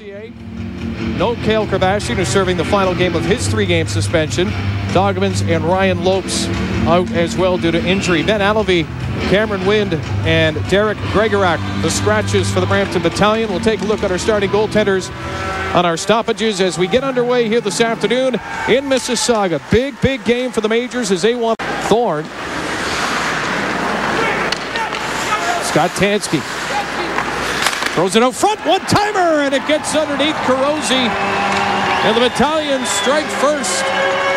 RCA. No Cale Kravashian is serving the final game of his 3-game suspension. Dogmans and Ryan Lopes out as well due to injury. Ben Alvey, Cameron Wind, and Derek Gregorak, the scratches for the Brampton Battalion. We'll take a look at our starting goaltenders on our stoppages as we get underway here this afternoon in Mississauga. Big game for the Majors as they want Thorne. Scott Tanski throws it out front, one-timer, and it gets underneath Carosi. And the Battalion strike first,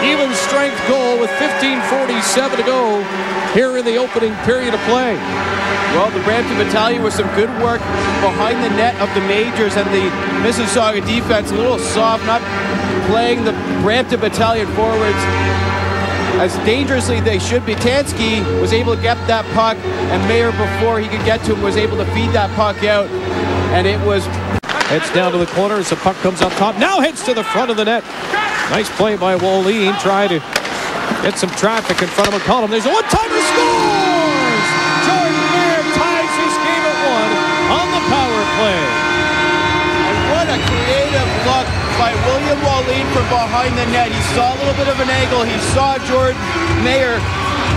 even strength goal with 15:47 to go here in the opening period of play. Well, the Brampton Battalion with some good work behind the net of the Majors, and the Mississauga defense a little soft, not playing the Brampton Battalion forwards as dangerously they should be. Tanski was able to get that puck, and Mayer, before he could get to him, was able to feed that puck out, and it was... Heads down to the corner as the puck comes up top. Now heads to the front of the net. Nice play by Wallen. Try to get some traffic in front of McCollum. There's a one-timer, scores! Jordan Mayer ties his game at 1 on the power play. And what a creative look by William Wallen from behind the net. He saw a little bit of an angle. He saw Jordan Mayer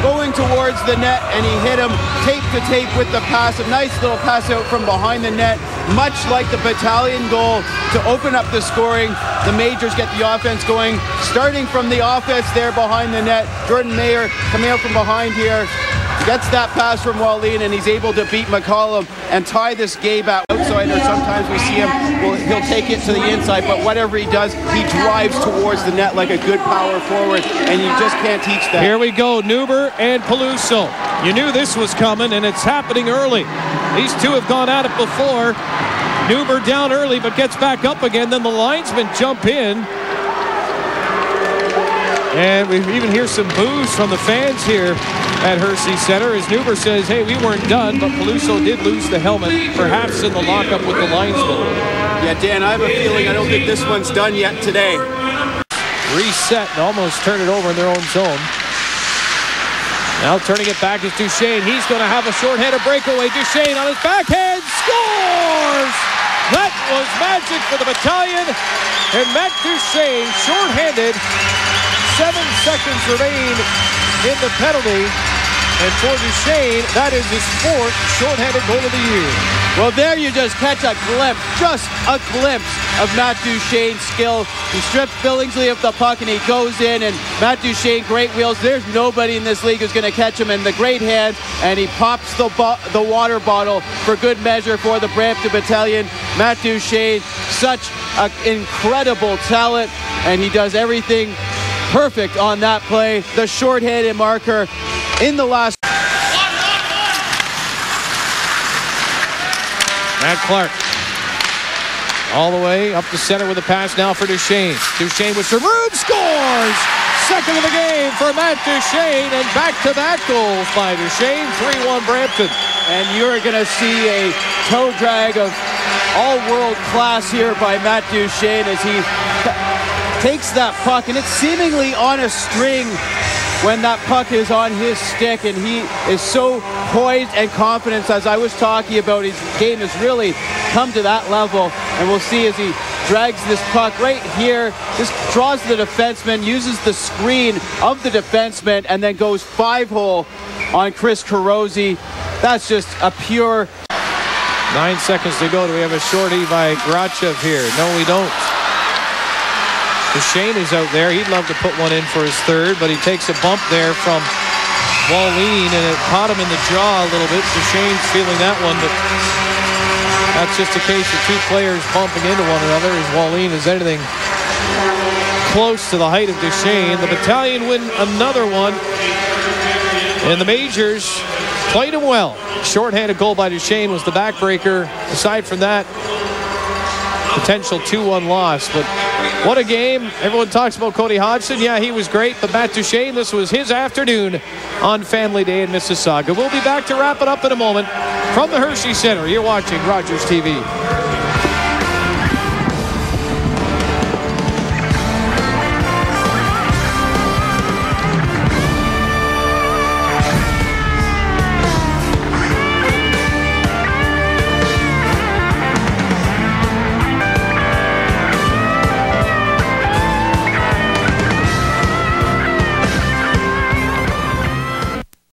going towards the net, and he hit him tape to tape with the pass. A nice little pass out from behind the net, much like the Battalion goal to open up the scoring. The Majors get the offense going, starting from the offense there behind the net. Jordan Mayer coming out from behind here, gets that pass from Wallen, and he's able to beat McCollum and tie this game at outside. Or sometimes we see him, he'll take it to the inside, but whatever he does, he drives towards the net like a good power forward, and you just can't teach that. Here we go, Neuber and Peluso. You knew this was coming, and it's happening early. These two have gone at it before. Neuber down early, but gets back up again. Then the linesmen jump in. And we even hear some boos from the fans here at Hershey Centre as Neuber says, hey, we weren't done, but Peluso did lose the helmet, perhaps in the lockup with the linesman. Yeah, Dan, I have a feeling I don't think this one's done yet today. Reset and almost turn it over in their own zone. Now turning it back is Duchene. He's going to have a short-handed breakaway. Duchene on his backhand scores! That was magic for the Battalion. And Matt Duchene, short-handed, 7 seconds remain in the penalty. And for Duchene, that is his 4th short-handed goal of the year. Well, there you just catch a glimpse, just a glimpse of Matt Duchene's skill. He strips Billingsley of the puck and he goes in, and Matt Duchene, great wheels. There's nobody in this league who's going to catch him in the great hands, and he pops the water bottle for good measure for the Brampton Battalion. Matt Duchene, such an incredible talent, and he does everything perfect on that play. The short-handed marker in the last. Matt Clark all the way up the center with a pass now for Duchene. Duchene with some room, scores! Second of the game for Matt Duchene, and back-to-back goals by Duchene, 3-1 Brampton. And you're going to see a toe drag of all-world class here by Matt Duchene as he takes that puck, and it's seemingly on a string when that puck is on his stick, and he is so poised and confident. As I was talking about, his game has really come to that level, and we'll see as he drags this puck right here, just draws the defenseman, uses the screen of the defenseman, and then goes 5-hole on Chris Carosi. That's just a pure... 9 seconds to go. Do we have a shorty by Grachev here? No, we don't. Duchene is out there. He'd love to put one in for his 3rd, but he takes a bump there from Wallen, and it caught him in the jaw a little bit. Duchene's feeling that one, but that's just a case of 2 players bumping into one another as Wallen is anything close to the height of Duchene. The Battalion win another one, and the Majors played him well. Short-handed goal by Duchene was the backbreaker. Aside from that, potential 2-1 loss, but what a game. Everyone talks about Cody Hodgson. Yeah, he was great, but Matt Duchene, this was his afternoon on Family Day in Mississauga. We'll be back to wrap it up in a moment from the Hershey Centre. You're watching Rogers TV.